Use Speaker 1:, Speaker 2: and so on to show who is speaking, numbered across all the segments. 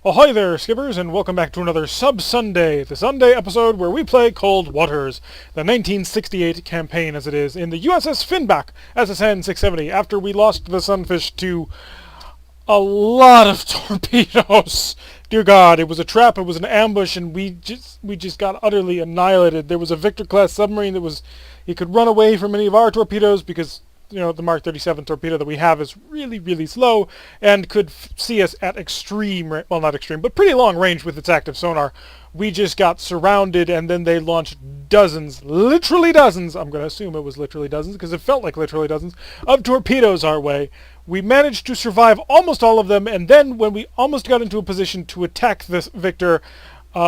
Speaker 1: Ahoy there, skippers, and welcome back to another Sub-Sunday, the Sunday episode where we play Cold Waters, the 1968 campaign as it is, in the USS Finback SSN 670, after we lost the Sunfish to a lot of torpedoes. Dear God, it was a trap, it was an ambush, and we just got utterly annihilated. There was a Victor-class submarine that it could run away from any of our torpedoes because, you know, the Mark 37 torpedo that we have is really, really slow and could see us at extreme, well, not extreme, but pretty long range with its active sonar. We just got surrounded, and then they launched dozens, literally dozens, I'm going to assume it was literally dozens because it felt like literally dozens, of torpedoes our way. We managed to survive almost all of them, and then when we almost got into a position to attack this Victor,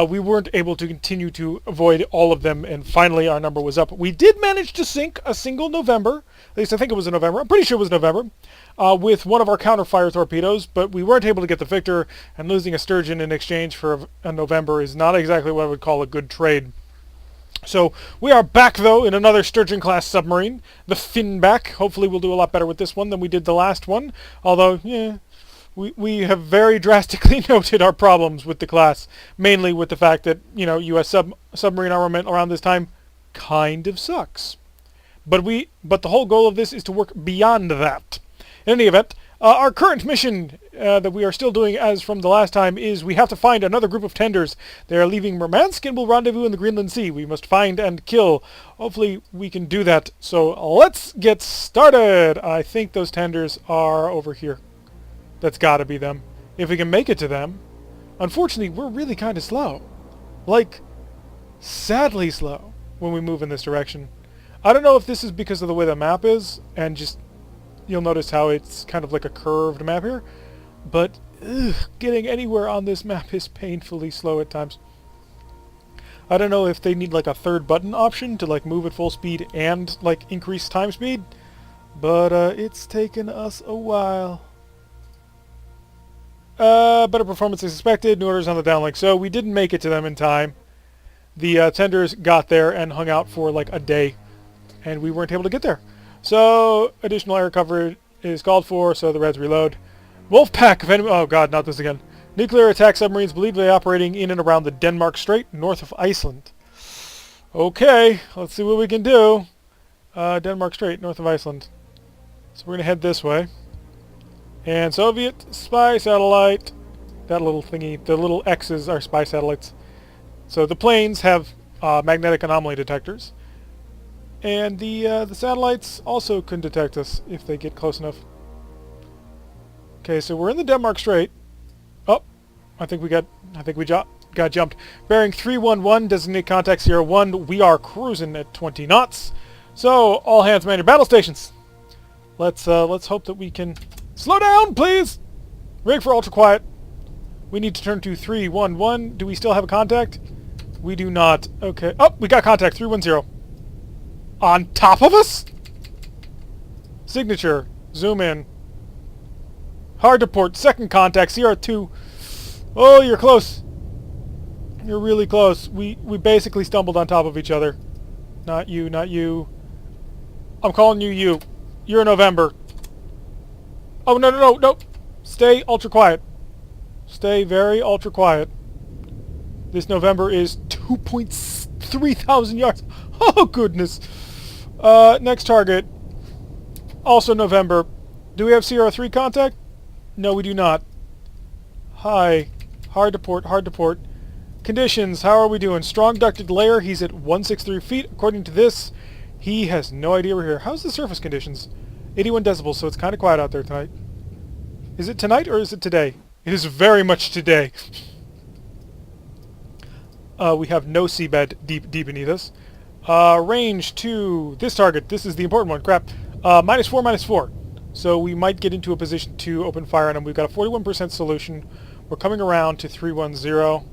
Speaker 1: we weren't able to continue to avoid all of them, and finally our number was up. We did manage to sink a single November, at least I think it was a November, I'm pretty sure it was November, with one of our counter-fire torpedoes, but we weren't able to get the Victor, and losing a Sturgeon in exchange for a November is not exactly what I would call a good trade. So we are back, though, in another Sturgeon-class submarine, the Finback. Hopefully we'll do a lot better with this one than we did the last one, although, yeah, we have very drastically noted our problems with the class, mainly with the fact that, you know, U.S. submarine armament around this time kind of sucks. But the whole goal of this is to work beyond that. In any event, our current mission that we are still doing as from the last time is we have to find another group of tenders. They are leaving Murmansk and will rendezvous in the Greenland Sea. We must find and kill. Hopefully we can do that. So let's get started. I think those tenders are over here. That's got to be them. If we can make it to them. Unfortunately, we're really kind of slow. Like, sadly slow when we move in this direction. I don't know if this is because of the way the map is, and just, you'll notice how it's kind of like a curved map here, but getting anywhere on this map is painfully slow at times. I don't know if they need like a third button option to like move at full speed and like increase time speed, but it's taken us a while. Better performance than expected, new orders on the downlink, so we didn't make it to them in time. The tenders got there and hung out for like a day, and we weren't able to get there. So, additional air cover is called for, so the Reds reload. Wolfpack of enemy... Oh god, not this again. Nuclear attack submarines believed to be operating in and around the Denmark Strait, north of Iceland. Okay, let's see what we can do. Denmark Strait, north of Iceland. So we're going to head this way. And Soviet spy satellite. That little thingy, the little X's are spy satellites. So the planes have magnetic anomaly detectors. And the satellites also can detect us if they get close enough. Okay, so we're in the Denmark Strait. Oh, I think we got jumped. Bearing 311, designate contact 01. We are cruising at 20 knots. So all hands man your battle stations. Let's hope that we can slow down, please. Rig for ultra quiet. We need to turn to 311. Do we still have a contact? We do not. Okay. Oh, we got contact 310. On top of us? Signature. Zoom in. Hard to port. Second contact. CR2. Oh, you're close. You're really close. We basically stumbled on top of each other. Not you, not you. I'm calling you you. You're November. Oh, no, no, no, no. Stay ultra quiet. Stay very ultra quiet. This November is 2.3 thousand yards. Oh, goodness. Next target. Also November. Do we have CR3 contact? No, we do not. Hi. Hard to port, hard to port. Conditions, how are we doing? Strong ducted layer, he's at 163 feet. According to this, he has no idea we're here. How's the surface conditions? 81 decibels, so it's kind of quiet out there tonight. Is it tonight or is it today? It is very much today. We have no seabed deep beneath us. Range to this target. This is the important one. Crap. -4, -4. So we might get into a position to open fire on them. We've got a 41% solution. We're coming around to 310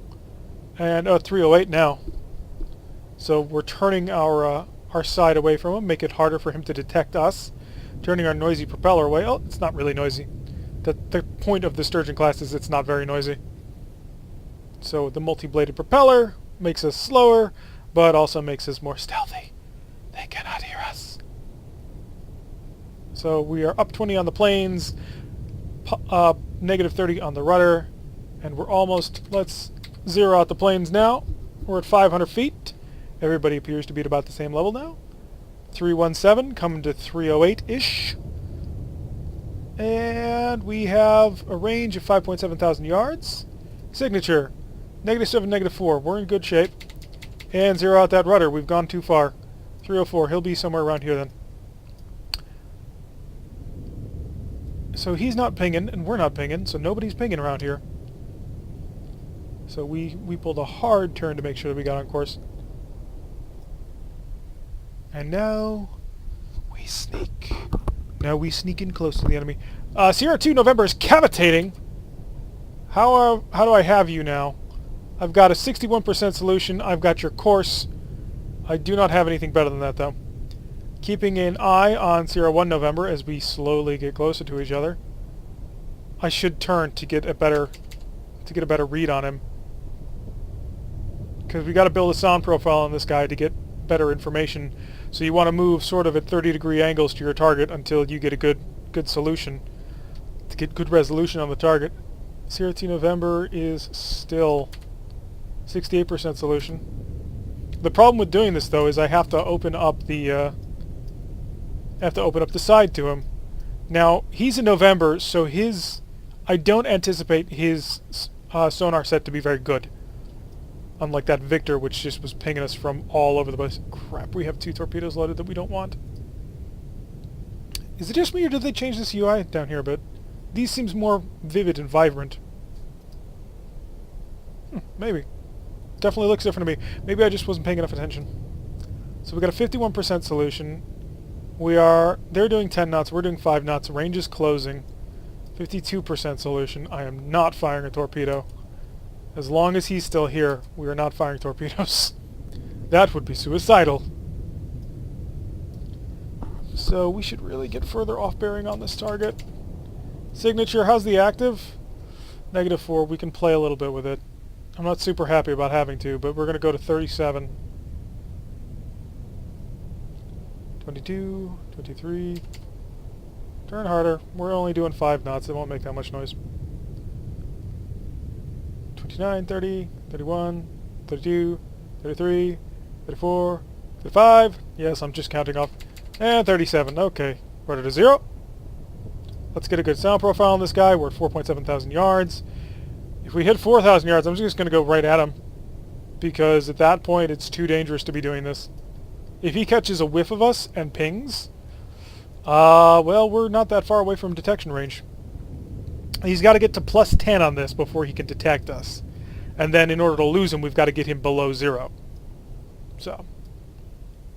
Speaker 1: and 308 now. So we're turning our side away from him, make it harder for him to detect us. Turning our noisy propeller away. Oh, it's not really noisy. The point of the Sturgeon class is it's not very noisy. So the multi-bladed propeller makes us slower, but also makes us more stealthy. They cannot hear us. So we are up 20 on the planes, -30 on the rudder, And we're almost, let's zero out the planes now. We're at 500 feet. Everybody appears to be at about the same level now. 317 coming to 308-ish. And we have a range of 5.7 thousand yards. Signature, -7, -4. We're in good shape. And zero out that rudder. We've gone too far. 304. He'll be somewhere around here then. So he's not pinging, and we're not pinging, so nobody's pinging around here. So we pulled a hard turn to make sure that we got on course. And now we sneak. Now we sneak in close to the enemy. Sierra 2 November is cavitating. How do I have you now? I've got a 61% solution. I've got your course. I do not have anything better than that, though. Keeping an eye on Sierra 1 November as we slowly get closer to each other. I should turn to get a better read on him. Because we got to build a sound profile on this guy to get better information. So you want to move sort of at 30-degree angles to your target until you get a good solution. To get good resolution on the target. Sierra 2 November is still 68% solution. The problem with doing this, though, is I have to open up the side to him. Now he's in November, so I don't anticipate his sonar set to be very good. Unlike that Victor, which just was pinging us from all over the place. Crap, we have 2 torpedoes loaded that we don't want. Is it just me, or did they change this UI down here a bit? These seems more vivid and vibrant. Maybe. Definitely looks different to me. Maybe I just wasn't paying enough attention. So we got a 51% solution. They're doing 10 knots, we're doing 5 knots. Range is closing. 52% solution. I am not firing a torpedo. As long as he's still here, we are not firing torpedoes. That would be suicidal. So we should really get further off bearing on this target. Signature, how's the active? -4. We can play a little bit with it. I'm not super happy about having to, but we're going to go to 37. 22, 23. Turn harder. We're only doing 5 knots. It won't make that much noise. 29, 30, 31, 32, 33, 34, 35. Yes, I'm just counting off. And 37. Okay. Rudder to 0. Let's get a good sound profile on this guy. We're at 4.7 thousand yards. If we hit 4,000 yards, I'm just going to go right at him. Because at that point, it's too dangerous to be doing this. If he catches a whiff of us and pings, well, we're not that far away from detection range. He's got to get to +10 on this before he can detect us. And then in order to lose him, we've got to get him below 0. So,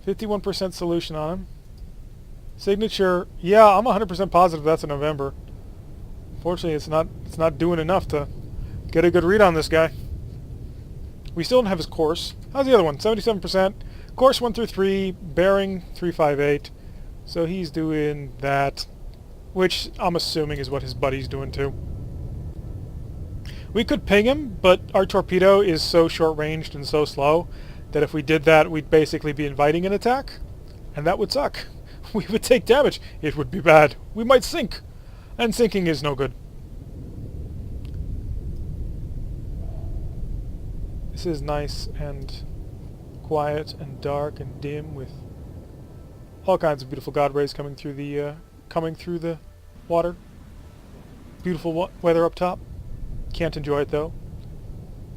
Speaker 1: 51% solution on him. Signature, yeah, I'm 100% positive that's in November. Fortunately, it's not doing enough to get a good read on this guy. We still don't have his course. How's the other one? 77%. Course 1 through 3, bearing 358. So he's doing that, which I'm assuming is what his buddy's doing too. We could ping him, but our torpedo is so short-ranged and so slow that if we did that, we'd basically be inviting an attack, and that would suck. We would take damage. It would be bad. We might sink, and sinking is no good. This is nice and quiet and dark and dim with all kinds of beautiful God rays coming through the water. Beautiful weather up top. Can't enjoy it though.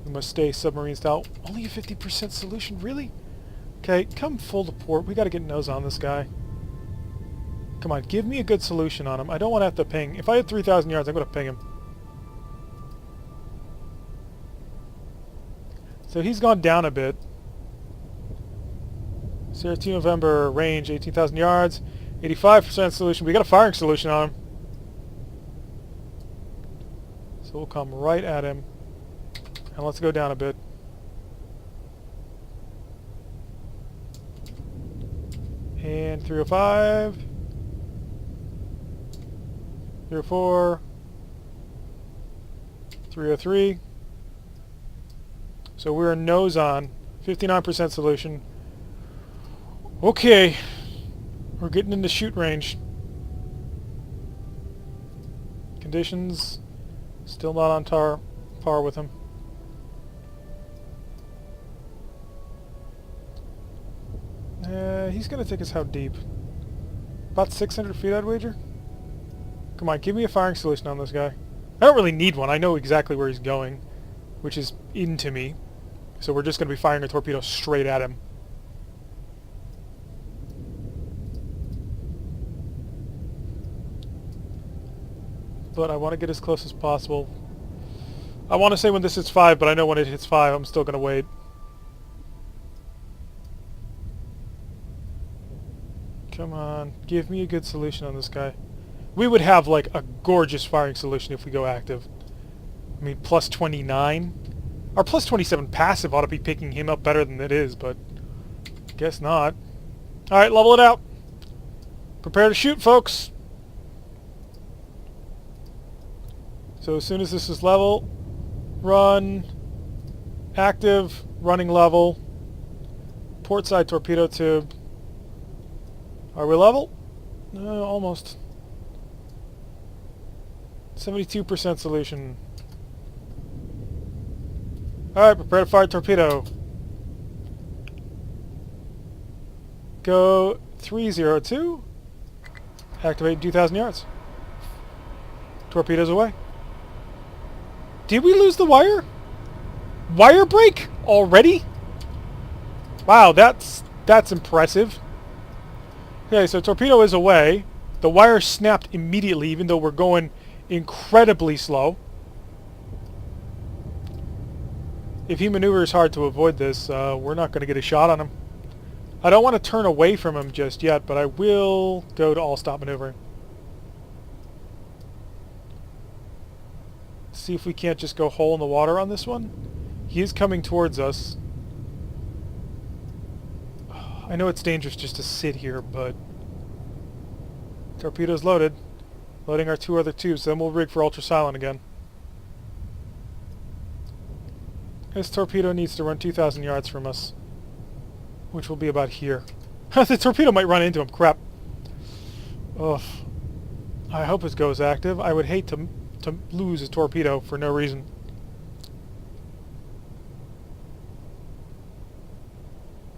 Speaker 1: We must stay submarine style. Only a 50% solution, really? Okay, come full to port. We got to get nose on this guy. Come on, give me a good solution on him. I don't want to have to ping. If I had 3,000 yards, I'm going to ping him. So he's gone down a bit. Sierra 2 November, range 18,000 yards, 85% solution. We got a firing solution on him. So we'll come right at him. And let's go down a bit. And 305. 304. 303. So we're nose on. 59% solution. Okay. We're getting into shoot range. Conditions. Still not on par with him. He's going to take us how deep? About 600 feet, I'd wager? Come on, give me a firing solution on this guy. I don't really need one. I know exactly where he's going, which is into me. So we're just going to be firing a torpedo straight at him. But I want to get as close as possible. I want to say when this hits 5, but I know when it hits 5, I'm still going to wait. Come on, give me a good solution on this guy. We would have, like, a gorgeous firing solution if we go active. I mean, plus 29? Our plus 27 passive ought to be picking him up better than it is, but guess not. Alright, level it out. Prepare to shoot, folks. So as soon as this is level, run, active, running level, port side torpedo tube. Are we level? No, almost. 72% solution. Alright, prepare to fire torpedo. Go 302. Activate 2,000 yards. Torpedoes away. Did we lose the wire? Wire break already? Wow, that's impressive. Okay, so torpedo is away. The wire snapped immediately, even though we're going incredibly slow. If he maneuvers hard to avoid this, we're not going to get a shot on him. I don't want to turn away from him just yet, but I will go to all-stop maneuvering. See if we can't just go hole in the water on this one. He is coming towards us. I know it's dangerous just to sit here, but torpedo's loaded. Loading our 2 other tubes, then we'll rig for ultra-silent again. This torpedo needs to run 2,000 yards from us, which will be about here. The torpedo might run into him. Crap. Ugh. I hope it goes active. I would hate to lose a torpedo for no reason.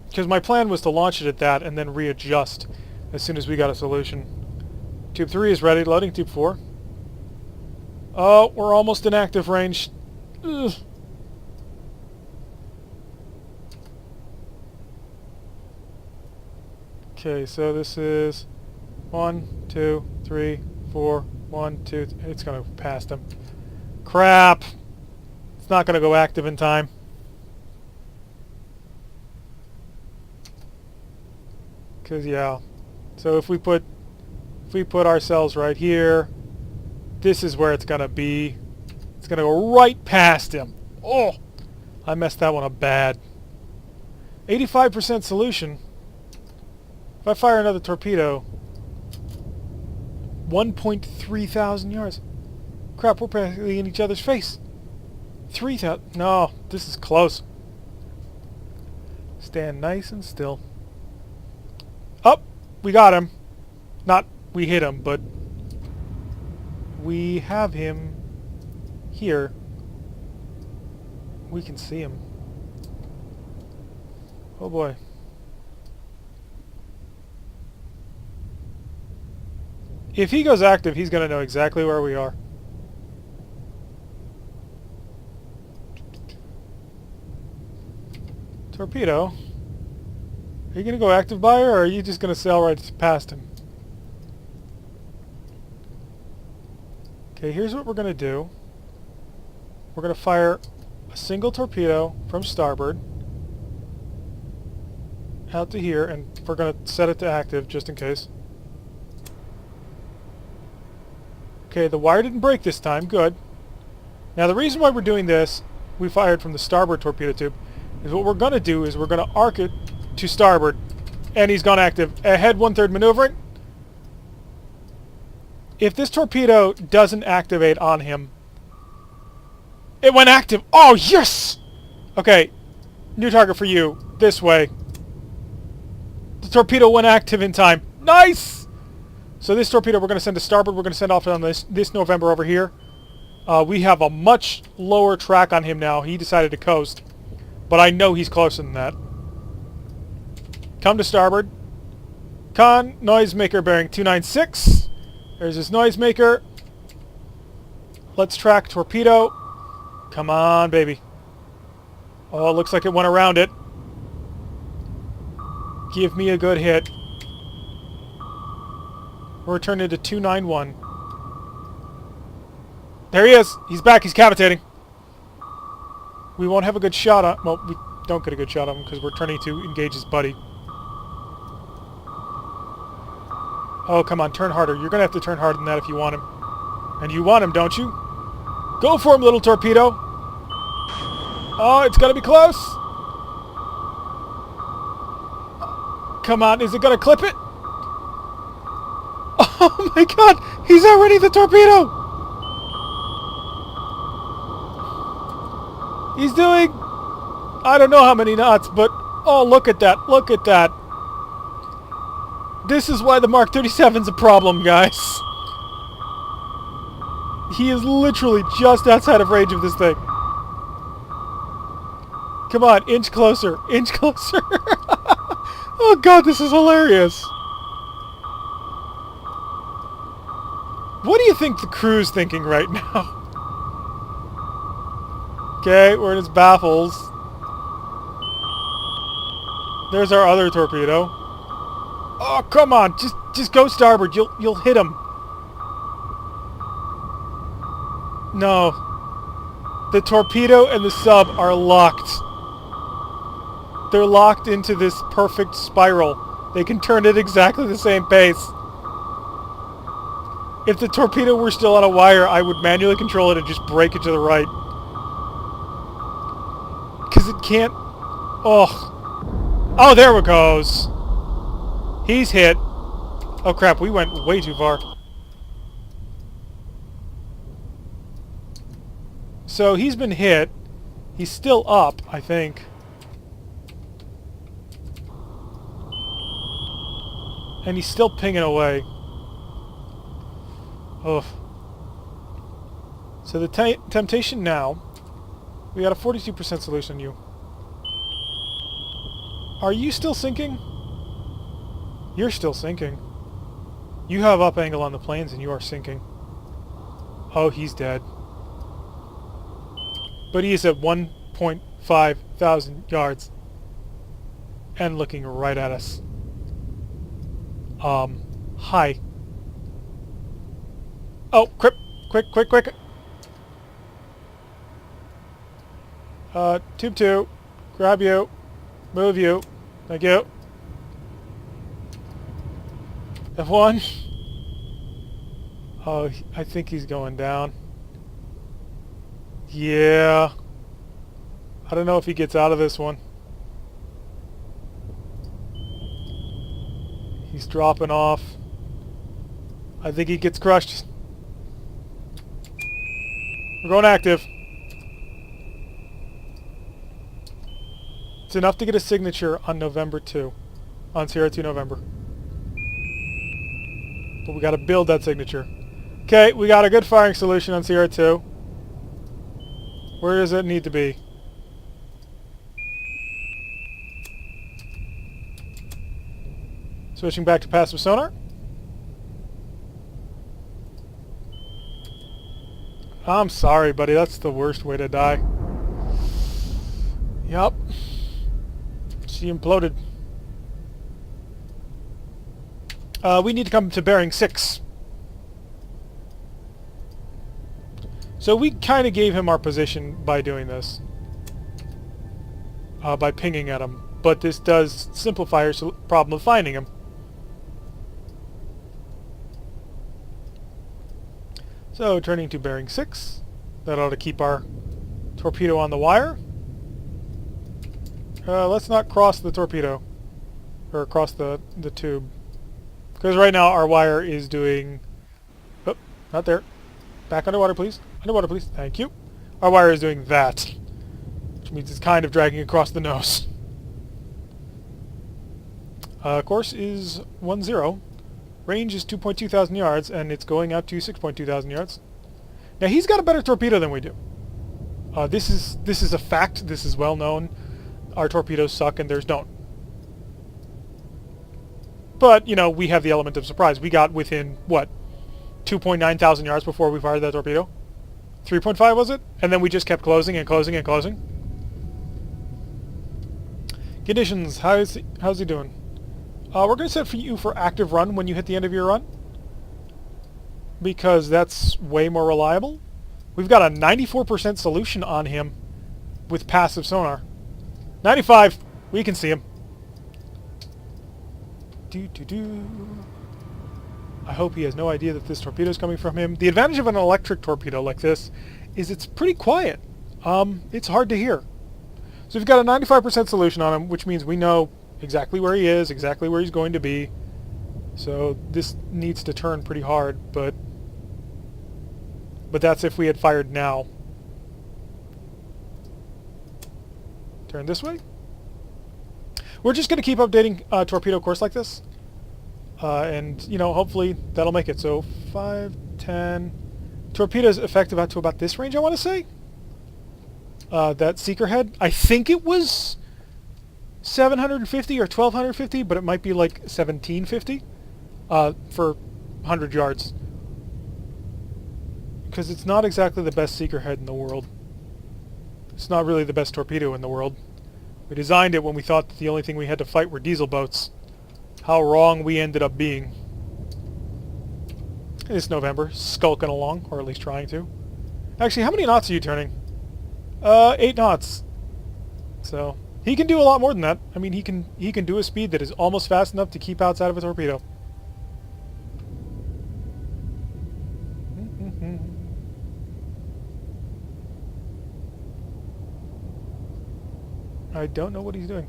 Speaker 1: Because my plan was to launch it at that and then readjust as soon as we got a solution. Tube 3 is ready. Loading Tube 4. Oh, we're almost in active range. Ugh. Okay, so this is 1, 2, 3, 4, 1, 2. It's going to pass them. Crap! It's not going to go active in time. Because, yeah. So if we put ourselves right here, this is where it's going to be. It's going to go right past him. Oh! I messed that one up bad. 85% solution. If I fire another torpedo, 1.3 thousand yards. Crap, we're practically in each other's face. 3,000. No, this is close. Stand nice and still. Up! We got him. Not we hit him, but we have him here. We can see him. Oh boy. If he goes active, he's going to know exactly where we are. Torpedo. Are you going to go active by her, or are you just going to sail right past him? Okay, here's what we're going to do. We're going to fire a single torpedo from starboard out to here, and we're going to set it to active just in case. Okay, the wire didn't break this time. Good. Now the reason why we're doing this, we fired from the starboard torpedo tube, is what we're going to do is we're going to arc it to starboard. And he's gone active. Ahead 1/3 maneuvering. If this torpedo doesn't activate on him... It went active! Oh, yes! Okay, new target for you. This way. The torpedo went active in time. Nice! So this torpedo we're going to send to starboard. We're going to send off on this November over here. We have a much lower track on him now. He decided to coast. But I know he's closer than that. Come to starboard. Con, noisemaker bearing 296. There's his noisemaker. Let's track torpedo. Come on, baby. Oh, it looks like it went around it. Give me a good hit. We're turning to 291. There he is. He's back. He's cavitating. We won't have a good shot on... Well, we don't get a good shot on him because we're turning to engage his buddy. Oh, come on. Turn harder. You're going to have to turn harder than that if you want him. And you want him, don't you? Go for him, little torpedo. Oh, it's going to be close. Come on. Is it going to clip it? Oh, my God. He's already the torpedo. He's doing, I don't know how many knots, but oh, look at that. Look at that. This is why the Mark 37's a problem, guys. He is literally just outside of range of this thing. Come on, inch closer. Inch closer. Oh, God, this is hilarious. What do you think the crew's thinking right now? Okay, we're in his baffles. There's our other torpedo. Oh, come on! Just go starboard. You'll hit him. No. The torpedo and the sub are locked. They're locked into this perfect spiral. They can turn at exactly the same pace. If the torpedo were still on a wire, I would manually control it and just break it to the right. Because it can't... Oh. Oh, there it goes. He's hit. Oh, crap. We went way too far. So, he's been hit. He's still up, I think. And he's still pinging away. Ugh. So, the temptation now... We got a 42% solution on you. Are you still sinking? You're still sinking. You have up angle on the planes and you are sinking. Oh, he's dead. But he is at 1.5 thousand yards. And looking right at us. Hi. Oh, quick. Tube 2. Grab you. Move you. Thank you. F1. Oh, I think he's going down. Yeah. I don't know if he gets out of this one. He's dropping off. I think he gets crushed. We're going active. It's enough to get a signature on November 2. On Sierra 2 November. But we gotta build that signature. Okay, we got a good firing solution on Sierra 2. Where does it need to be? Switching back to passive sonar. I'm sorry, buddy. That's the worst way to die. Yup. She imploded. We need to come to bearing 6. So we kind of gave him our position by doing this. By pinging at him. But this does simplify our problem of finding him. So turning to bearing 6. That ought to keep our torpedo on the wire. Let's not cross the torpedo. Or across the tube. Because right now our wire is doing... Oh, not there. Back underwater, please. Underwater, please. Thank you. Our wire is doing that. Which means it's kind of dragging across the nose. Course is 10. Range is 2.2 thousand yards, and it's going out to 6.2 thousand yards. Yeah, he's got a better torpedo than we do. This is a fact. This is well known. Our torpedoes suck and theirs don't. But, you know, we have the element of surprise. We got within, what, 2.9 thousand yards before we fired that torpedo? 3.5 was it? And then we just kept closing and closing and closing. Conditions, how's he doing? We're going to set for you for active run when you hit the end of your run, because that's way more reliable. We've got a 94% solution on him with passive sonar. 95, we can see him. I hope he has no idea that this torpedo is coming from him. The advantage of an electric torpedo like this is it's pretty quiet. It's hard to hear. So we've got a 95% solution on him, which means we know exactly where he is, exactly where he's going to be. So this needs to turn pretty hard, but that's if we had fired now. Turn this way. We're just going to keep updating torpedo course like this. And, you know, hopefully that'll make it. So 5, 10. Torpedoes effective out to about this range, I want to say. That seeker head, I think it was 750 or 1250, but it might be like 1750 for 100 yards. Because it's not exactly the best seeker head in the world. It's not really the best torpedo in the world. We designed it when we thought that the only thing we had to fight were diesel boats. How wrong we ended up being. It's November, skulking along, or at least trying to. Actually, how many knots are you turning? 8 knots. So he can do a lot more than that. I mean, he can do a speed that is almost fast enough to keep outside of a torpedo. I don't know what he's doing.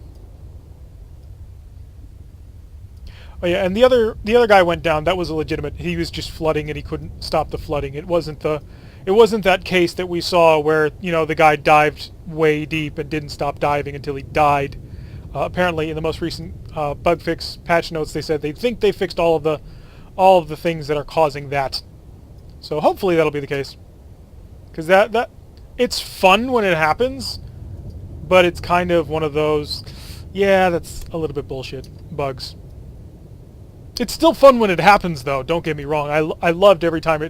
Speaker 1: Oh yeah, and the other guy went down. That was a legitimate. He was just flooding and he couldn't stop the flooding. It wasn't that case that we saw where, you know, the guy dived way deep and didn't stop diving until he died. Apparently, in the most recent bug fix patch notes, they said they think they fixed all of the things that are causing that. So hopefully that'll be the case. Because that it's fun when it happens, but it's kind of one of those, yeah, that's a little bit bullshit bugs. It's still fun when it happens, though. Don't get me wrong. I loved every time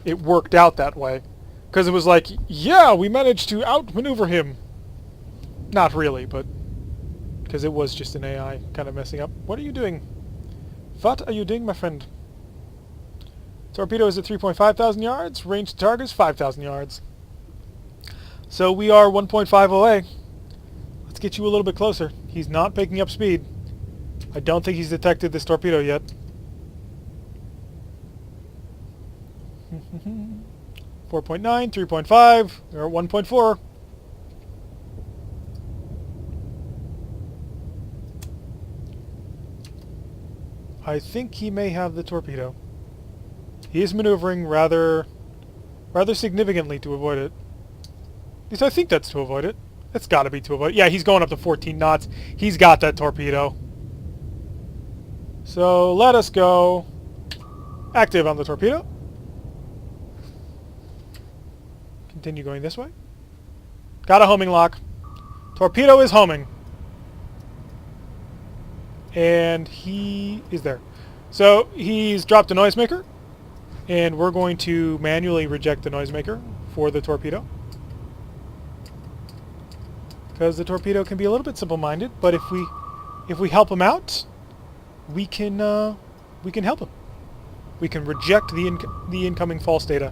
Speaker 1: it worked out that way, because it was like, yeah, we managed to outmaneuver him. Not really, but because it was just an AI kind of messing up. What are you doing? What are you doing, my friend? Torpedo is at 3.5 thousand yards. Range to target is 5,000 yards. So we are 1.5 away. Let's get you a little bit closer. He's not picking up speed. I don't think he's detected this torpedo yet. 4.9, 3.5, or 1.4. I think he may have the torpedo. He is maneuvering rather significantly to avoid it. At least I think that's to avoid it. That's got to be to avoid it. Yeah, he's going up to 14 knots. He's got that torpedo. So let us go active on the torpedo. Continue going this way. Got a homing lock. Torpedo is homing. And he is there. So he's dropped a noisemaker. And we're going to manually reject the noisemaker for the torpedo. Because the torpedo can be a little bit simple-minded, but if we help him out, we can help him. We can reject the incoming false data.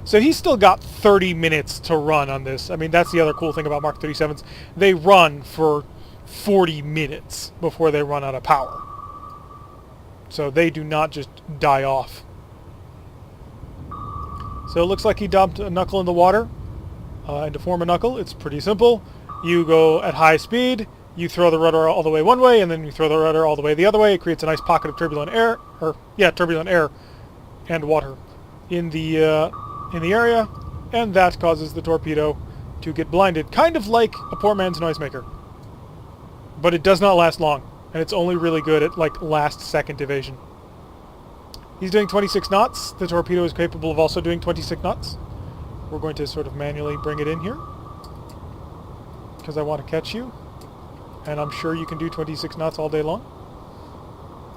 Speaker 1: So he's still got 30 minutes to run on this. I mean, that's the other cool thing about Mark 37s. They run for 40 minutes before they run out of power. So they do not just die off. So it looks like he dumped a knuckle in the water. And to form a knuckle, it's pretty simple. You go at high speed, you throw the rudder all the way one way, and then you throw the rudder all the way the other way. It creates a nice pocket of turbulent air, turbulent air and water in the area, and that causes the torpedo to get blinded, kind of like a poor man's noisemaker. But it does not last long, and it's only really good at like last second evasion. He's doing 26 knots. The torpedo is capable of also doing 26 knots. We're going to sort of manually bring it in here. Because I want to catch you. And I'm sure you can do 26 knots all day long.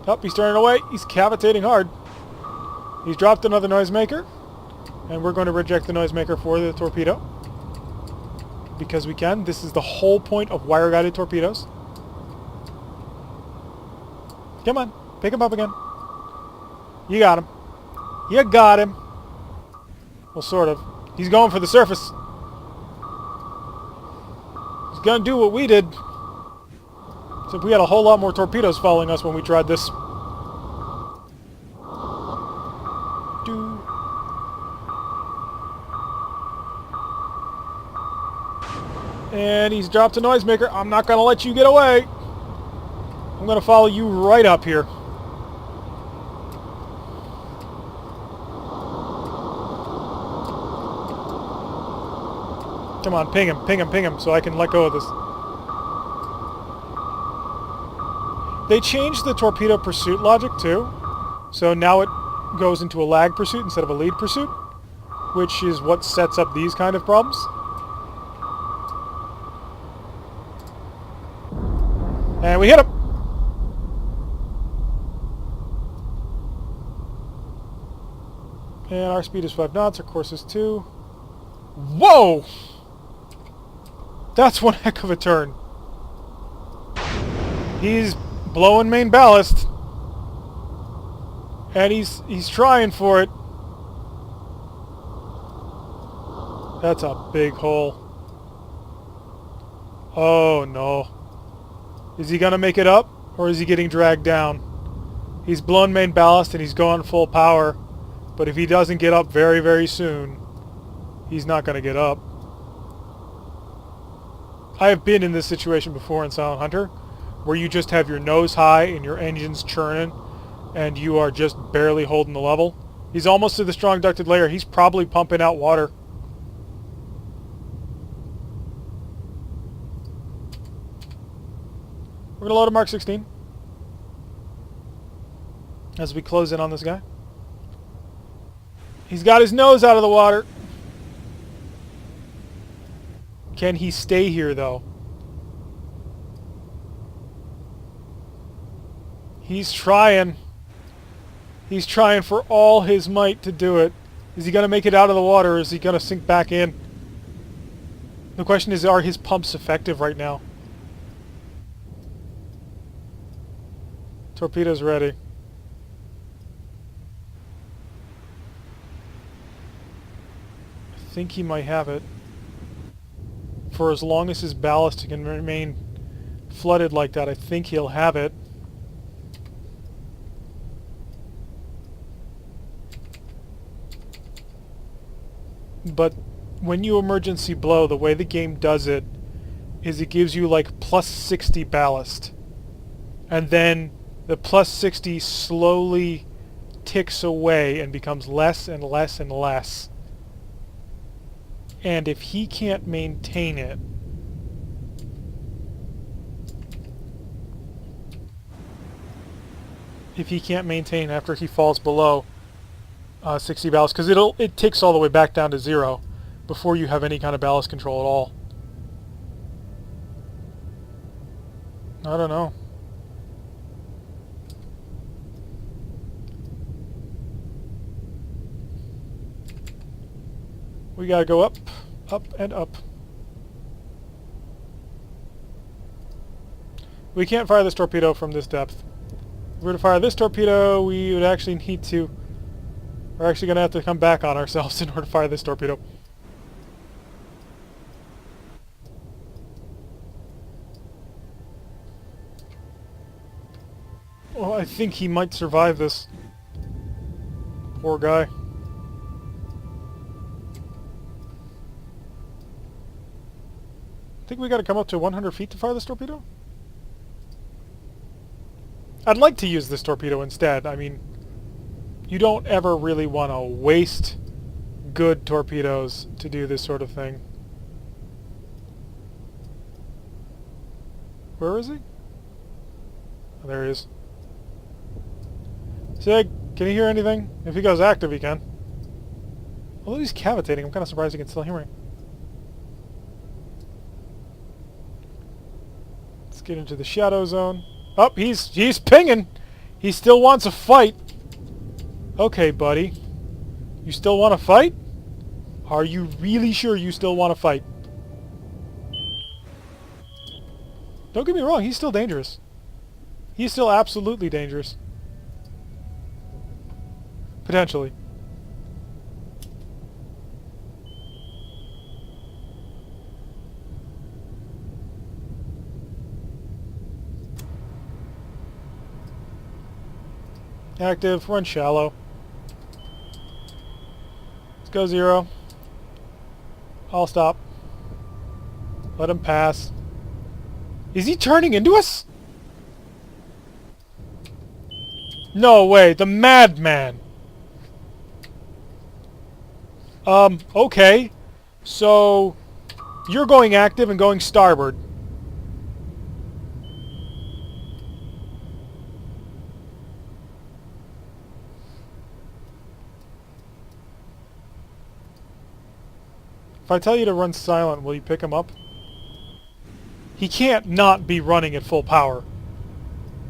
Speaker 1: Oh, he's turning away. He's cavitating hard. He's dropped another noisemaker. And we're going to reject the noisemaker for the torpedo. Because we can. This is the whole point of wire-guided torpedoes. Come on. Pick him up again. You got him. You got him. Well, sort of. He's going for the surface. He's going to do what we did. Except we had a whole lot more torpedoes following us when we tried this. And he's dropped a noisemaker. I'm not going to let you get away. I'm going to follow you right up here. Come on, ping him, so I can let go of this. They changed the torpedo pursuit logic, too. So now it goes into a lag pursuit instead of a lead pursuit, which is what sets up these kind of problems. And we hit him! And our speed is 5 knots, our course is 2. Whoa! That's one heck of a turn. He's blowing main ballast. And he's trying for it. That's a big hole. Oh no. Is he gonna make it up? Or is he getting dragged down? He's blown main ballast and he's going full power. But if he doesn't get up very, very soon, he's not gonna get up. I have been in this situation before in Silent Hunter, where you just have your nose high and your engine's churning, and you are just barely holding the level. He's almost to the strong ducted layer. He's probably pumping out water. We're going to load a Mark 16 as we close in on this guy. He's got his nose out of the water. Can he stay here, though? He's trying. He's trying for all his might to do it. Is he going to make it out of the water, or is he going to sink back in? The question is, are his pumps effective right now? Torpedo's ready. I think he might have it. For as long as his ballast can remain flooded like that, I think he'll have it. But when you emergency blow, the way the game does it is it gives you like plus 60 ballast. And then the plus 60 slowly ticks away and becomes less and less and less. And if he can't maintain it, after he falls below 60 ballast, because it ticks all the way back down to 0 before you have any kind of ballast control at all. I don't know. We gotta go up, up, and up. We can't fire this torpedo from this depth. If we were to fire this torpedo, we would actually need to... We're actually gonna have to come back on ourselves in order to fire this torpedo. Well, I think he might survive this. Poor guy. I think we gotta come up to 100 feet to fire this torpedo? I'd like to use this torpedo instead. I mean, you don't ever really want to waste good torpedoes to do this sort of thing. Where is he? Oh, there he is. Sig, can you hear anything? If he goes active, he can. Although he's cavitating, I'm kind of surprised he can still hear me. Let's get into the shadow zone. Oh, he's pinging! He still wants a fight. Okay, buddy. You still want to fight? Are you really sure you still want to fight? Don't get me wrong, he's still dangerous. He's still absolutely dangerous. Potentially. Active, run shallow. Let's go 0. I'll stop. Let him pass. Is he turning into us? No way, the madman. Okay. So, you're going active and going starboard. If I tell you to run silent, will you pick him up? He can't not be running at full power.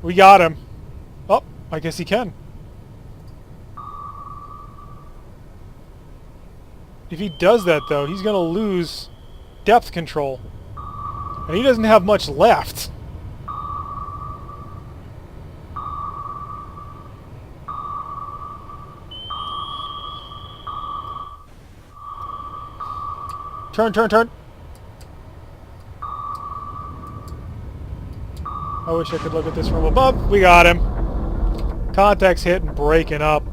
Speaker 1: We got him. Oh, I guess he can. If he does that, though, he's going to lose depth control. And he doesn't have much left. Turn, turn, turn. I wish I could look at this from above. We got him. Contact's hit and breaking up.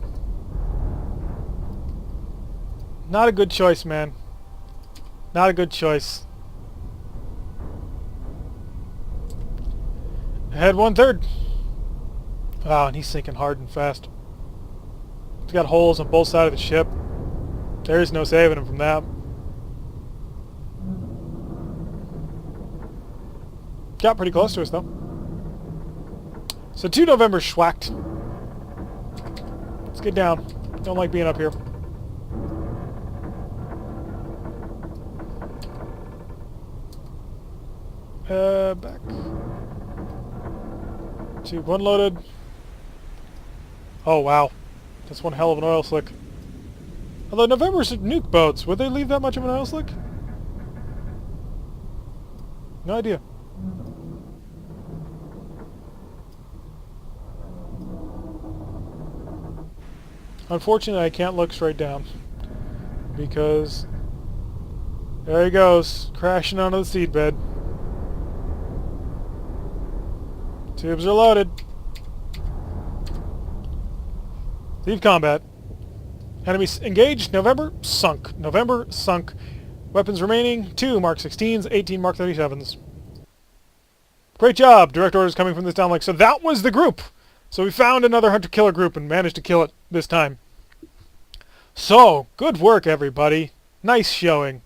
Speaker 1: Not a good choice, man. Not a good choice. Ahead 1/3. Wow, and he's sinking hard and fast. He's got holes on both sides of the ship. There's no saving him from that. Got pretty close to us, though. So 2 November schwacked. Let's get down. Don't like being up here. Back. Tube unloaded. Oh, wow. That's one hell of an oil slick. Although November's nuke boats, would they leave that much of an oil slick? No idea. Unfortunately, I can't look straight down. Because there he goes, crashing onto the seedbed. Tubes are loaded. Leave combat. Enemies engaged. November sunk. November sunk. Weapons remaining. 2 Mark 16s, 18 Mark 37s. Great job. Direct orders coming from this downlink. So that was the group. So we found another hunter-killer group and managed to kill it this time. So, good work, everybody. Nice showing.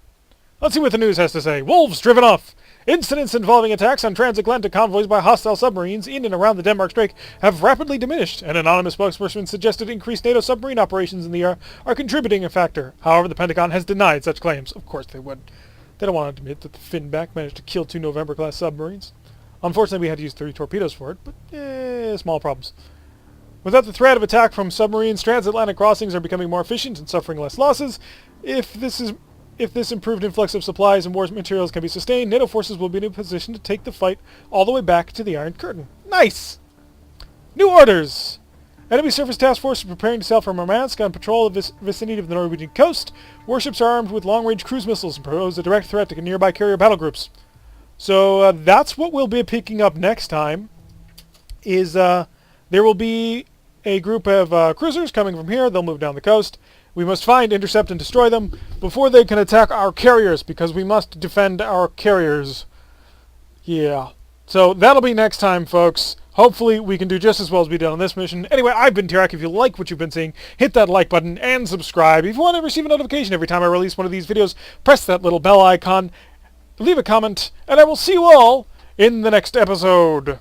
Speaker 1: Let's see what the news has to say. Wolves driven off. Incidents involving attacks on transatlantic convoys by hostile submarines in and around the Denmark Strait have rapidly diminished. An anonymous spokesperson suggested increased NATO submarine operations in the air are contributing a factor. However, the Pentagon has denied such claims. Of course they would. They don't want to admit that the Finback managed to kill 2 November-class submarines. Unfortunately, we had to use 3 torpedoes for it, but small problems. Without the threat of attack from submarines, transatlantic crossings are becoming more efficient and suffering less losses. If this improved influx of supplies and war materials can be sustained, NATO forces will be in a position to take the fight all the way back to the Iron Curtain. Nice! New orders! Enemy Surface Task Force is preparing to sail from Murmansk on patrol of this vicinity of the Norwegian coast. Warships are armed with long-range cruise missiles and pose a direct threat to nearby carrier battle groups. So that's what we'll be picking up next time. There will be a group of cruisers coming from here. They'll move down the coast. We must find, intercept, and destroy them before they can attack our carriers, because we must defend our carriers. Yeah. So that'll be next time, folks. Hopefully we can do just as well as we did on this mission. Anyway, I've been Tirak. If you like what you've been seeing, hit that like button and subscribe. If you want to receive a notification every time I release one of these videos, press that little bell icon, leave a comment, and I will see you all in the next episode.